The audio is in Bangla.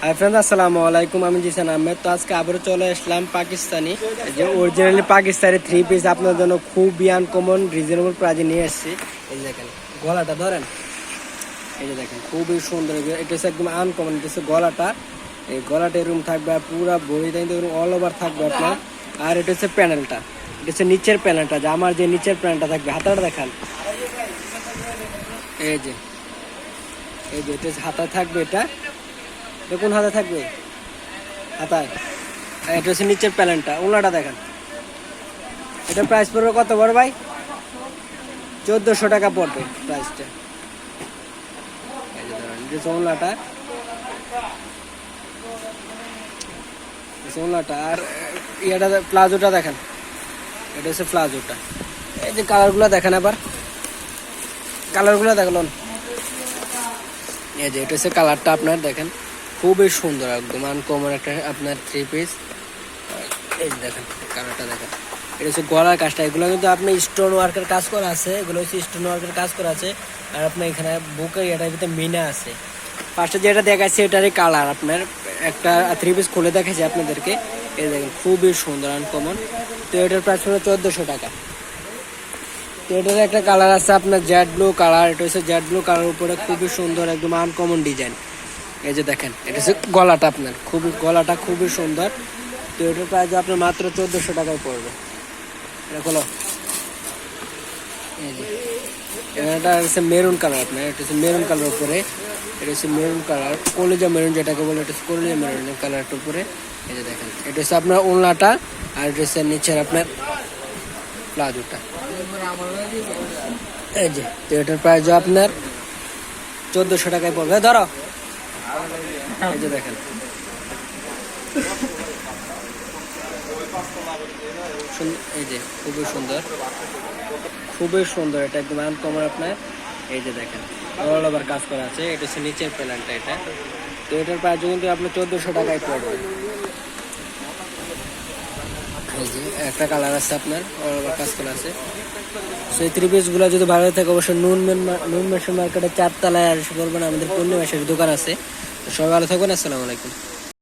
হাই ফ্রেন্ডস, আসসালামু আলাইকুম। আমি জিসান আহমেদ। তো আজকে আবারও চলে আসলাম পাকিস্তানি, যে অরিজিনালি পাকিস্তানি থ্রি পিস আপনার জন্য খুবই আনকমন রিজনেবল প্রাইজে নিয়ে এসেছি। এই দেখেন, গলাটা ধরেন, এই যে দেখেন খুবই সুন্দর। এটা হচ্ছে একদম আনকমন। এটা হচ্ছে গলাটা, এই গলাটা এরকম থাকবে, পুরো বডিটা কিন্তু এরকম অল ওভার থাকবে আপনার। আর এটা হচ্ছে প্যানেলটা, এটা হচ্ছে নিচের প্যানেলটা, যে আমার যে নিচের প্যানেলটা থাকবে, হাতাটা দেখান, এই যে এটা হচ্ছে হাতা থাকবে। এটা কোন হাতা থাকবে? হাতায়। আর এটা হচ্ছে নিচের প্যানেলটা, ওলাটা দেখেন। এটা প্রাইস পড়বে কত বড় ভাই? 1400 টাকা পড়বে প্রাইসটা। এই যে ধরেন, এটা হচ্ছে ওলাটা, ওলাটা। আর ইয়েটা প্লাজোটা দেখেন, এটা হচ্ছে প্লাজোটা। এই যে কালারগুলো দেখেন, আবার কালারগুলো দেখলেন, এই যে এটা হচ্ছে কালারটা আপনার দেখেন, খুবই সুন্দর, একদম আনকমন একটা আপনার থ্রি পিস। এই যে দেখেন কালারটা দেখেন, এটা হচ্ছে গলার কাজটা। এগুলো কিন্তু আপনি স্টোন ওয়ার্কের কাজ করা আছে, এগুলো হচ্ছে স্টোন ওয়ার্কের কাজ করা আছে। আর আপনার এখানে বুকের এটার ভিতরে মিনা আছে। ফার্স্টে যেটা দেখাচ্ছি এটারই কালার আপনার, একটা থ্রি পিস খুলে দেখাচ্ছি আপনাদেরকে। এই দেখেন খুবই সুন্দর আনকমন। তো এটার প্রাইস হলো 1400 টাকা। তো এটার একটা কালার আছে আপনার জেড ব্লু কালার। এটা হচ্ছে জেড ব্লু কালার উপরে খুবই সুন্দর, একদম আনকমন ডিজাইন। এই যে দেখেন, এটা হচ্ছে গলাটা আপনার, গলাটা খুবই সুন্দর। তো এটার প্রাইস আপনার মাত্র 1400 টাকায় পড়বে। এটা হলো এই যে এটা হচ্ছে মেরুন কালার আপনার, এটা হচ্ছে মেরুন কালার উপরে, এটা হচ্ছে মেরুন কালার, কলিজা মেরুন যেটাকে বলে, এটা হচ্ছে কলিজা মেরুন কালারটার উপরে। এই যে দেখেন, এটা হচ্ছে আপনার ওড়নাটা, আর এটা হচ্ছে নিচের আপনার প্লাজোটা। এই যে, তো এটার প্রাইস আপনার 1400 টাকায় পড়বে। ধরো, এই যে দেখেন, এই যে খুবই সুন্দর, খুবই সুন্দর। এটা একদম আনকমন আপনার। এই যে দেখেন, অল ওভার কাজ করা আছে। এটা হচ্ছে নিচের প্যানেলটা এটা। তো এটার প্রাইস কিন্তু আপনার 1400 টাকায় পড়বে। এই যে একটা কালার আছে আপনার, অল ওভার কাজ করা আছে। সেই থ্রি পিসগুলো যদি ভালো থাকে অবশ্যই নুন মেশিন মার্কেটের 4 তলায় এসে বলবেন, আমাদের পূর্ণিমাসের দোকান আছে। তো সবাই ভালো থাকবেন। আসসালামু আলাইকুম।